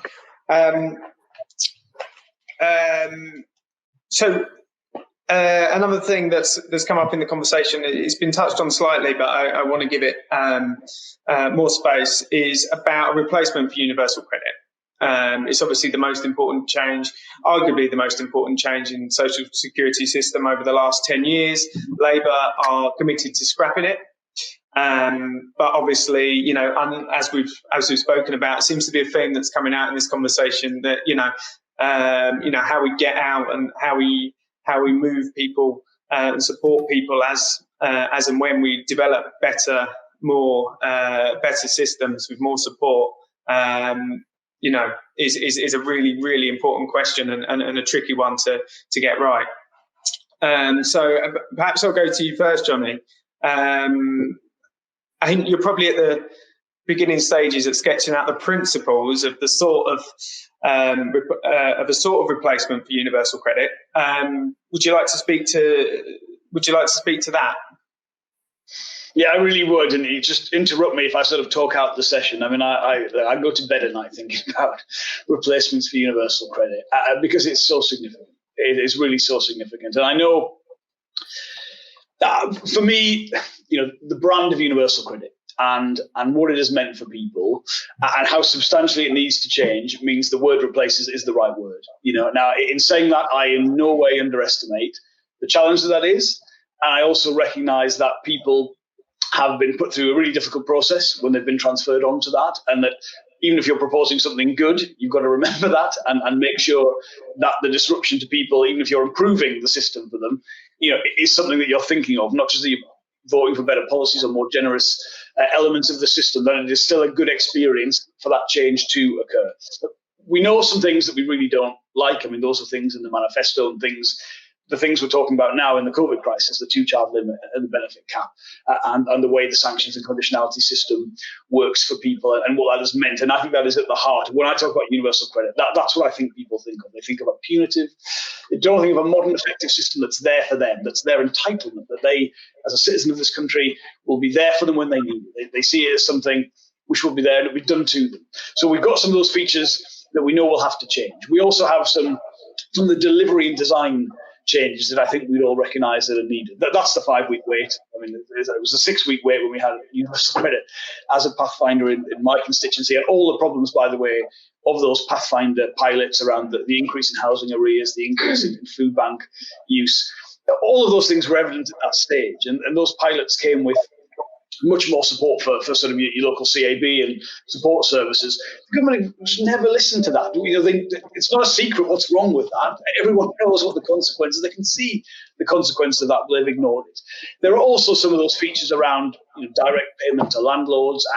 Another thing that's come up in the conversation, it's been touched on slightly, but I want to give it more space, is about a replacement for universal credit. It's obviously the most important change, arguably the most important change in the social security system over the last 10 years. Labour are committed to scrapping it. But obviously, as we've spoken about, it seems to be a theme that's coming out in this conversation that, how we get out and how we move people and support people as and when we develop better systems with more support. is a really, really important question and a tricky one to get right. So perhaps I'll go to you first, Johnny. I think you're probably at the beginning stages at sketching out the principles of the sort of replacement for universal credit. Would you like to speak to that? Yeah, I really would, and you just interrupt me if I sort of talk out the session. I mean, I go to bed at night thinking about replacements for universal credit because it's so significant. It is really so significant, and I know for me, the brand of universal credit and what it has meant for people and how substantially it needs to change means the word replaces is the right word. Now in saying that, I in no way underestimate the challenge that is, and I also recognise that people have been put through a really difficult process when they've been transferred onto that, and that even if you're proposing something good, you've got to remember that and make sure that the disruption to people, even if you're improving the system for them, is something that you're thinking of, not just that you're voting for better policies or more generous elements of the system, that it is still a good experience for that change to occur. But we know some things that we really don't like. I mean, those are things in the manifesto and the things we're talking about now in the COVID crisis, the 2-child limit and the benefit cap, and the way the sanctions and conditionality system works for people and what that has meant. And I think that is at the heart. When I talk about universal credit, that's what I think people think of. They think of a punitive. They don't think of a modern, effective system that's there for them, that's their entitlement, that they, as a citizen of this country, will be there for them when they need it. They see it as something which will be there and it'll be done to them. So we've got some of those features that we know will have to change. We also have some of the delivery and design changes that I think we'd all recognise that are needed. That's the 5-week wait. I mean, it was a 6-week wait when we had universal credit as a pathfinder in my constituency, and all the problems, by the way, of those pathfinder pilots around the increase in housing arrears, the increase in food bank use. All of those things were evident at that stage, and those pilots came with much more support for sort of your local CAB and support services. The government just never listened to that. It's not a secret what's wrong with that. Everyone knows what the consequences. They can see the consequences of that, but they've ignored it. There are also some of those features around direct payment to landlords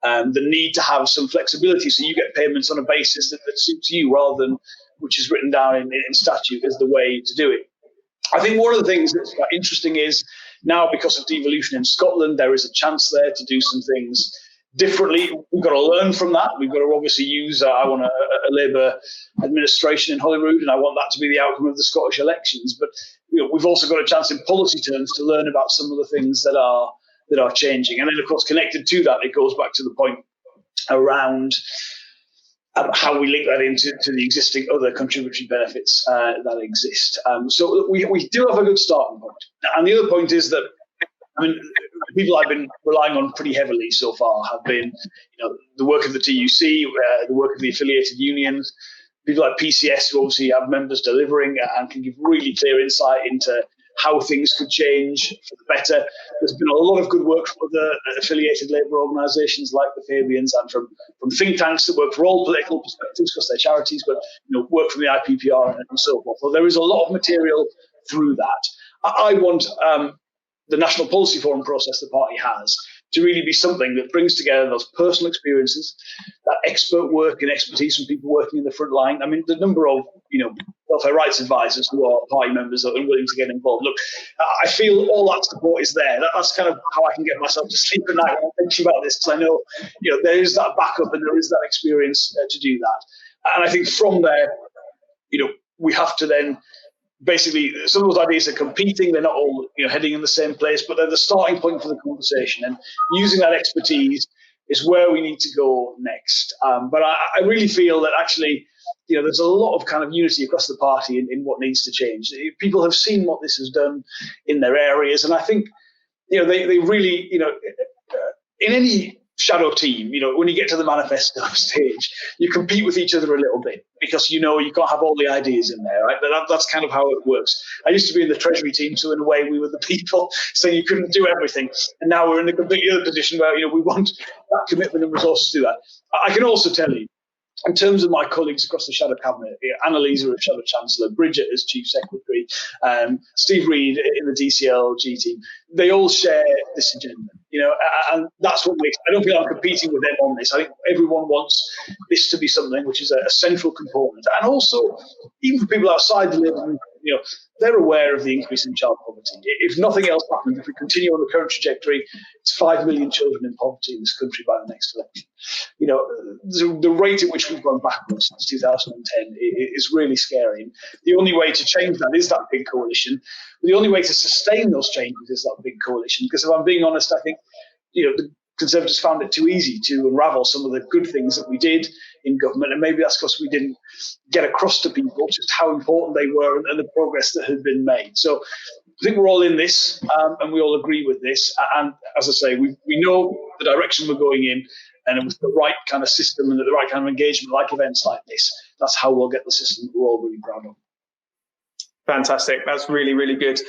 and the need to have some flexibility so you get payments on a basis that suits you rather than which is written down in statute as the way to do it. I think one of the things that's quite interesting is now, because of devolution in Scotland, there is a chance there to do some things differently. We've got to learn from that. We've got to obviously use, I want a Labour administration in Holyrood, and I want that to be the outcome of the Scottish elections. But we've also got a chance in policy terms to learn about some of the things that are changing. And then, of course, connected to that, it goes back to the point around how we link that into the existing other contributory benefits that exist. So we do have a good starting point. And the other point is that, I mean, people I've been relying on pretty heavily so far have been, the work of the TUC, the work of the affiliated unions, people like PCS who obviously have members delivering and can give really clear insight into how things could change for the better. There's been a lot of good work from other affiliated labour organisations like the Fabians and from think tanks that work for all political perspectives because they're charities, but work from the IPPR and so forth. So there is a lot of material through that. I want the National Policy Forum process the party has to really be something that brings together those personal experiences, that expert work and expertise from people working in the front line. I mean, the number of, welfare rights advisors who are party members and willing to get involved. Look, I feel all that support is there. That's kind of how I can get myself to sleep at night when I'm thinking about this, because I know, there is that backup and there is that experience to do that. And I think from there, we have to then basically, some of those ideas are competing. They're not all heading in the same place, but they're the starting point for the conversation. And using that expertise is where we need to go next. But I really feel that actually, there's a lot of kind of unity across the party in what needs to change. People have seen what this has done in their areas, and I think they really in any shadow team, when you get to the manifesto stage, you compete with each other a little bit because you can't have all the ideas in there, right? But that's kind of how it works. I used to be in the Treasury team, so in a way we were the people saying you couldn't do everything, and now we're in a completely other position where we want that commitment and resources to do that. I can also tell you in terms of my colleagues across the Shadow Cabinet, Annalisa as Shadow Chancellor, Bridget as Chief Secretary, Steve Reid in the DCLG team, they all share this agenda, and that's what makes, I don't feel I'm competing with them on this. I think everyone wants this to be something which is a central component. And also, even for people outside the Labour movement, they're aware of the increase in child poverty. If nothing else happens, if we continue on the current trajectory, it's 5 million children in poverty in this country by the next election. The rate at which we've gone backwards since 2010 is really scary. And the only way to change that is that big coalition. The only way to sustain those changes is that big coalition. Because if I'm being honest, I think the Conservatives found it too easy to unravel some of the good things that we did in government, and maybe that's because we didn't get across to people just how important they were and the progress that had been made. So I think we're all in this, and we all agree with this. And as I say, we know the direction we're going in, and with the right kind of system and the right kind of engagement, like events like this, that's how we'll get the system that we're all really proud of. Fantastic. That's really, really good.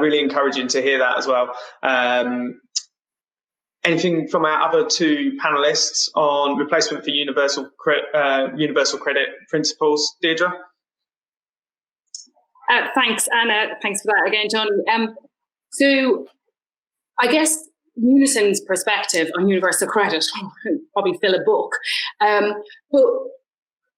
Really encouraging to hear that as well. Anything from our other two panelists on replacement for universal credit principles, Deirdre? Thanks, Anna. Thanks for that again, John. So I guess Unison's perspective on universal credit probably fill a book. But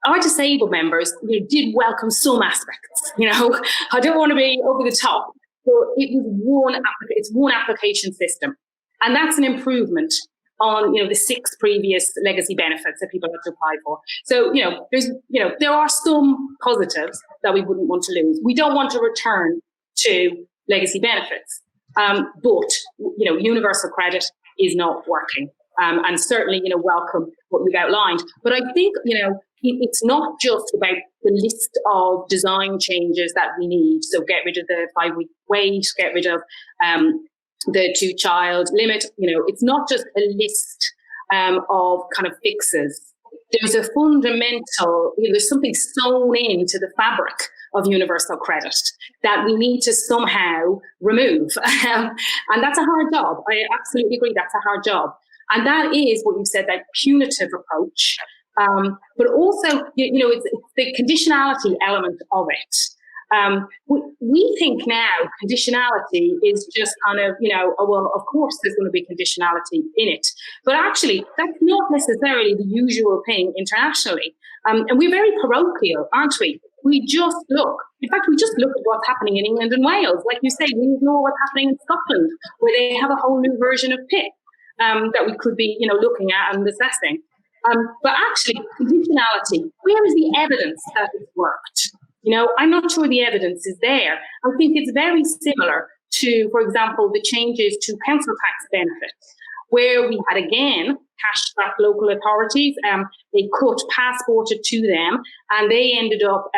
our disabled members did welcome some aspects. I don't want to be over the top, but it's one application system. And that's an improvement on, the 6 previous legacy benefits that people have to apply for. So, there are some positives that we wouldn't want to lose. We don't want to return to legacy benefits. But universal credit is not working. And certainly, welcome what we've outlined. But I think, it's not just about the list of design changes that we need. So get rid of the 5-week wait, get rid of the 2-child limit. It's not just a list of kind of fixes. There's a fundamental, there's something sewn into the fabric of universal credit that we need to somehow remove. And that's a hard job. I absolutely agree, that's a hard job. And that is what you said, that punitive approach. But also, it's the conditionality element of it. We think now conditionality is just kind of, well, of course there's going to be conditionality in it. But actually, that's not necessarily the usual thing internationally. And we're very parochial, aren't we? We just look at what's happening in England and Wales. Like you say, we ignore what's happening in Scotland, where they have a whole new version of PIP that we could be, looking at and assessing. But actually, conditionality, where is the evidence that it's worked? I'm not sure the evidence is there. I think it's very similar to, for example, the changes to council tax benefits, where we had, again, cash-strapped local authorities. They passported to them, and they ended up,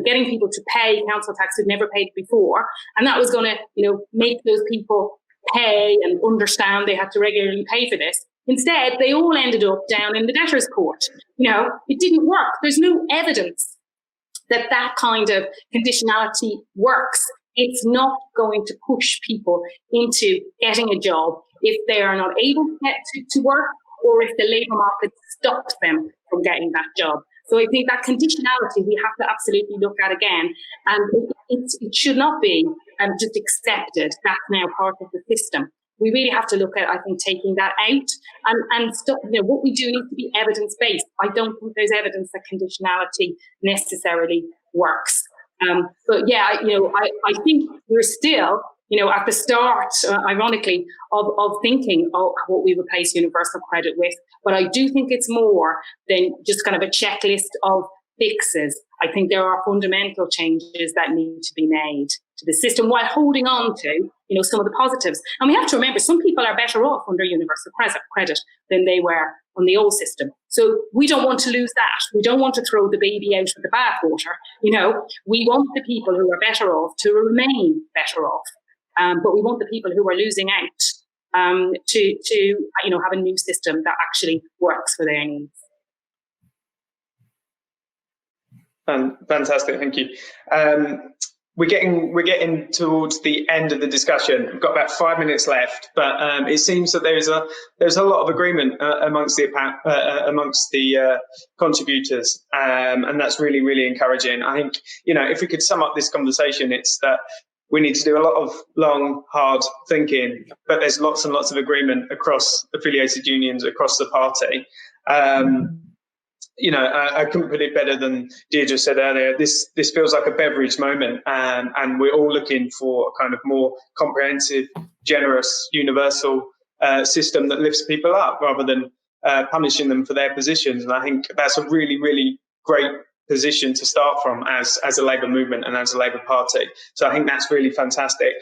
getting people to pay council tax who'd never paid before. And that was going to, make those people pay and understand they had to regularly pay for this. Instead, they all ended up down in the debtors' court. It didn't work. There's no evidence that kind of conditionality works. It's not going to push people into getting a job if they are not able to get to work, or if the labour market stops them from getting that job. So I think that conditionality we have to absolutely look at again. And it should not be just accepted. That's now part of the system. We really have to look at, I think, taking that out and stop, what we do needs to be evidence-based. I don't think there's evidence that conditionality necessarily works. But yeah, I think we're still, at the start, ironically, of thinking of what we replace universal credit with. But I do think it's more than just kind of a checklist of fixes. I think there are fundamental changes that need to be made to the system while holding on to, some of the positives. And we have to remember, some people are better off under universal credit than they were on the old system. So we don't want to lose that. We don't want to throw the baby out with the bathwater. We want the people who are better off to remain better off. But we want the people who are losing out to have a new system that actually works for their needs. Fantastic, thank you. we're getting towards the end of the discussion. We've got about 5 minutes left, but it seems that there's a lot of agreement amongst the contributors, and that's really, really encouraging. I think, if we could sum up this conversation, it's that we need to do a lot of long, hard thinking, but there's lots and lots of agreement across affiliated unions, across the party. I couldn't put it better than Deirdre said earlier. This feels like a beverage moment, and we're all looking for a kind of more comprehensive, generous, universal system that lifts people up rather than punishing them for their positions. And I think that's a really, really great position to start from as a Labour movement and as a Labour Party. So I think that's really fantastic.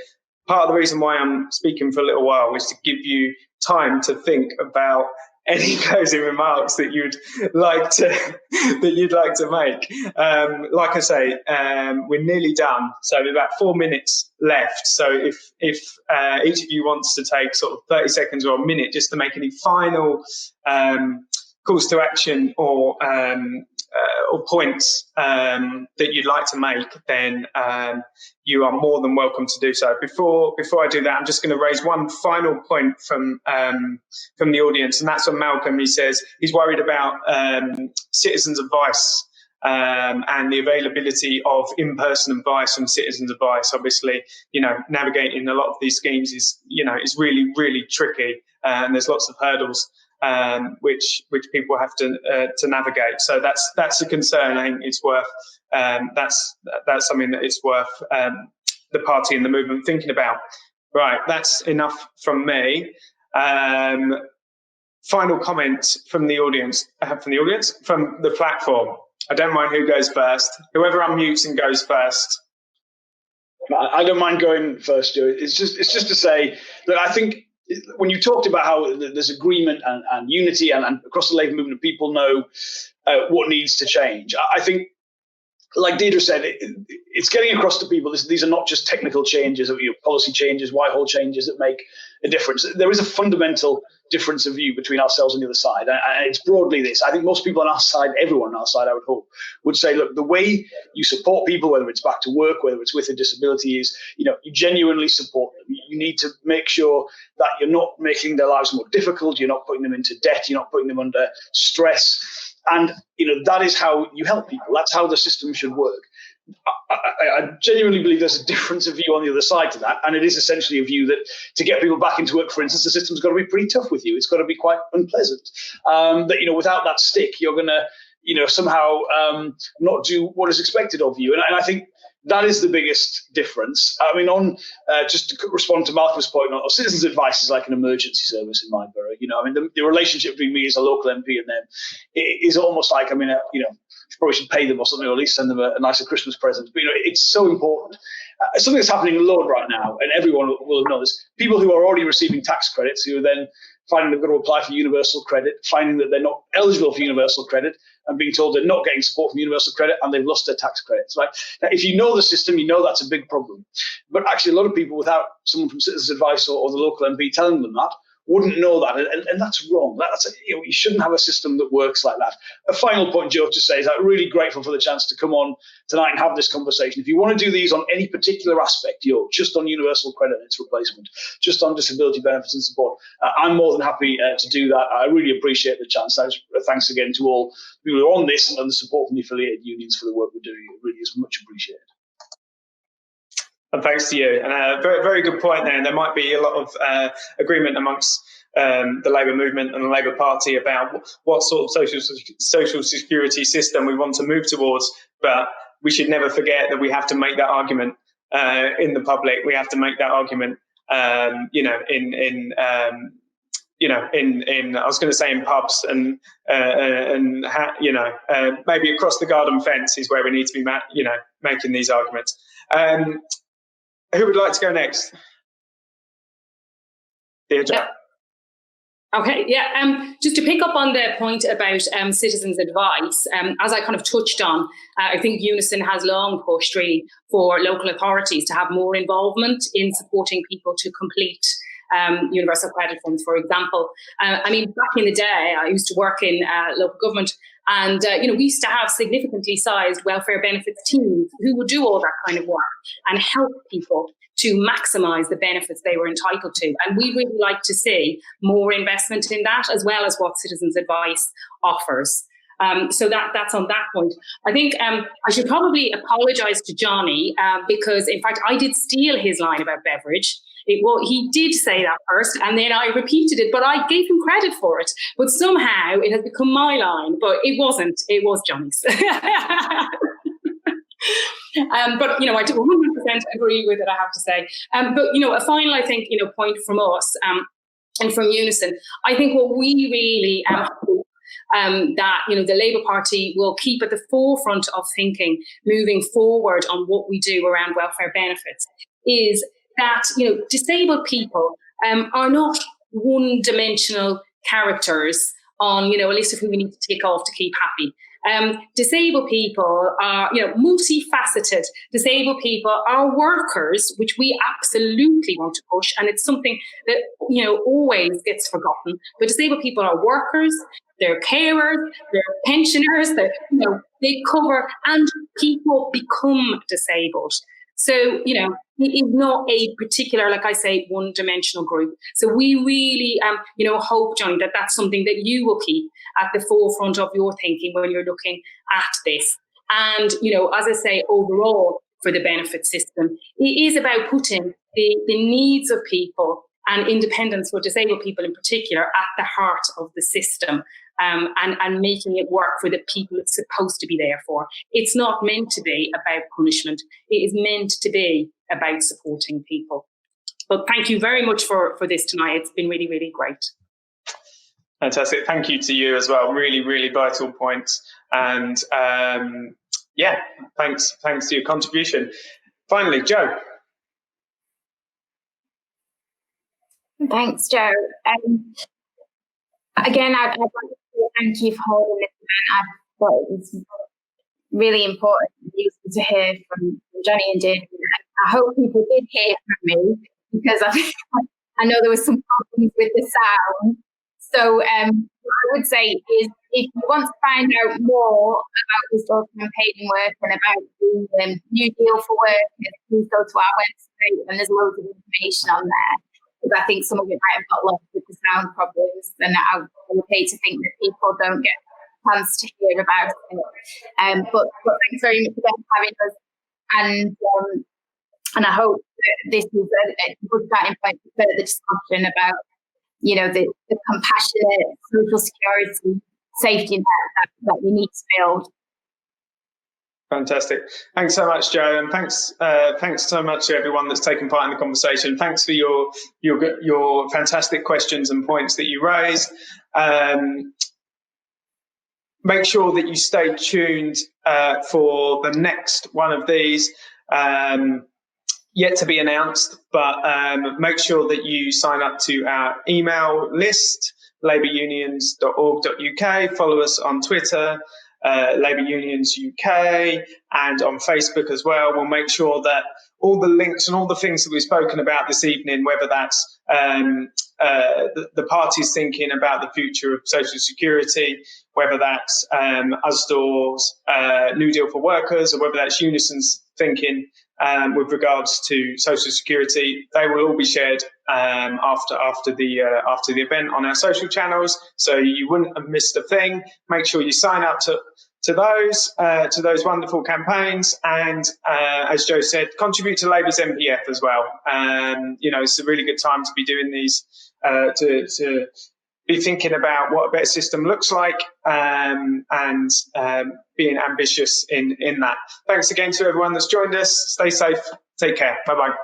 Part of the reason why I'm speaking for a little while is to give you time to think about any closing remarks that you'd like to make. Like I say, we're nearly done, so we've about 4 minutes left. So if each of you wants to take sort of 30 seconds or a minute just to make any final calls to action or points that you'd like to make, then you are more than welcome to do so. Before I do that, I'm just going to raise one final point from the audience, and that's on Malcolm. He says he's worried about citizens' advice and the availability of in-person advice from citizens' advice. Obviously, navigating a lot of these schemes is really, really tricky, and there's lots of hurdles which people have to navigate. So that's a concern. I think it's worth that's something that it's worth the party and the movement thinking about. Right, that's enough from me. Final comment from the audience, from the platform. I don't mind who goes first. Whoever unmutes and goes first. I don't mind going first, Joe. It's just to say that I think when you talked about how there's agreement and unity and across the Labour movement, people know what needs to change. I think, like Deirdre said, it's getting across to people. These are not just technical changes, policy changes, Whitehall changes that make a difference. There is a fundamental difference of view between ourselves and the other side. And it's broadly this. I think most people on our side, everyone on our side, I would hope, would say, look, the way you support people, whether it's back to work, whether it's with a disability, is, you genuinely support them. You need to make sure that you're not making their lives more difficult. You're not putting them into debt. You're not putting them under stress. And, that is how you help people. That's how the system should work. I genuinely believe there's a difference of view on the other side to that. And it is essentially a view that to get people back into work, for instance, the system's got to be pretty tough with you. It's got to be quite unpleasant. That, without that stick, you're going to, somehow not do what is expected of you. And I think that is the biggest difference. I mean, just to respond to Malcolm's point, on citizens' advice is like an emergency service in my borough. The relationship between me as a local MP and them is almost like, probably should pay them or something, or at least send them a nicer Christmas present. But it's so important. Something that's happening in Lord right now, and everyone will know this, people who are already receiving tax credits, who are then finding they've got to apply for universal credit, finding that they're not eligible for universal credit, and being told they're not getting support from universal credit, and they've lost their tax credits. Right? Now, if you know the system, you know that's a big problem. But actually, a lot of people, without someone from Citizens Advice or the local MP telling them that, wouldn't know that, and that's wrong. You shouldn't have a system that works like that. A final point, Joe, to say is I'm really grateful for the chance to come on tonight and have this conversation. If you want to do these on any particular aspect, just on universal credit and its replacement, just on disability benefits and support, I'm more than happy to do that. I really appreciate the chance. Thanks again to all people who are on this and the support from the affiliated unions for the work we're doing. It really is much appreciated. And thanks to you. And a very, very good point there. And there might be a lot of agreement amongst the Labour movement and the Labour Party about what sort of social security system we want to move towards. But we should never forget that we have to make that argument in the public. We have to make that argument, I was going to say in pubs and maybe across the garden fence is where we need to be, making these arguments. Who would like to go next? Deirdre. Yeah. Okay, yeah. Just to pick up on the point about citizens' advice, as I kind of touched on, I think Unison has long pushed really for local authorities to have more involvement in supporting people to complete universal credit funds, for example. Back in the day, I used to work in local government, And, we used to have significantly sized welfare benefits teams who would do all that kind of work and help people to maximise the benefits they were entitled to. And we really like to see more investment in that, as well as what Citizens Advice offers. So that's on that point. I think I should probably apologise to Johnny because, in fact, I did steal his line about beverage. He did say that first, and then I repeated it, but I gave him credit for it. But somehow it has become my line, but it wasn't. It was Johnny's. But, I 100% agree with it, I have to say. But, a final, I think, point from us and from Unison, I think what we really hope that, the Labour Party will keep at the forefront of thinking moving forward on what we do around welfare benefits is that, disabled people are not one-dimensional characters on, a list of who we need to tick off to keep happy. Disabled people are, multifaceted. Disabled people are workers, which we absolutely want to push, and it's something that, always gets forgotten. But disabled people are workers, they're carers, they're pensioners, they cover, and people become disabled. So, it is not a particular, like I say, one-dimensional group. So we really, hope, Johnny, that that's something that you will keep at the forefront of your thinking when you're looking at this. And, as I say, overall, for the benefit system, it is about putting the needs of people and independence for disabled people in particular at the heart of the system. And making it work for the people it's supposed to be there for. It's not meant to be about punishment. It is meant to be about supporting people. But thank you very much for this tonight. It's been really, really great. Fantastic. Thank you to you as well. Really, really vital points. And thanks to your contribution. Finally, Jo. Thanks, Jo. Again, I'd like to thank you for holding this event. I thought it was really important and useful to hear from Johnny and Deirdre. I hope people did hear from me because I know there was some problems with the sound. So what I would say is if you want to find out more about the social campaigning work and about the new deal for workers, please go to our website and there's loads of information on there. Because I think some of it might have got lost with the sound problems, and I would hate to think that people don't get a chance to hear about it. But thanks very much again for having us, and I hope that this is a good starting point for further discussion about, the compassionate social security safety net that we need to build. Fantastic. Thanks so much, Jo, and thanks so much to everyone that's taken part in the conversation. Thanks for your fantastic questions and points that you raised. Make sure that you stay tuned for the next one of these, yet to be announced, but make sure that you sign up to our email list, labourunions.org.uk, follow us on Twitter, Labour Unions UK, and on Facebook as well. We'll make sure that all the links and all the things that we've spoken about this evening, whether that's the parties thinking about the future of social security, whether that's USDAW's New Deal for Workers, or whether that's Unison's thinking with regards to social security, they will all be shared after the event on our social channels, so you wouldn't have missed a thing. Make sure you sign up to those wonderful campaigns, and as Jo said, contribute to Labour's MPF as well. It's a really good time to be doing these, to be thinking about what a better system looks like, and being ambitious in that. Thanks again to everyone that's joined us. Stay safe. Take care. Bye-bye.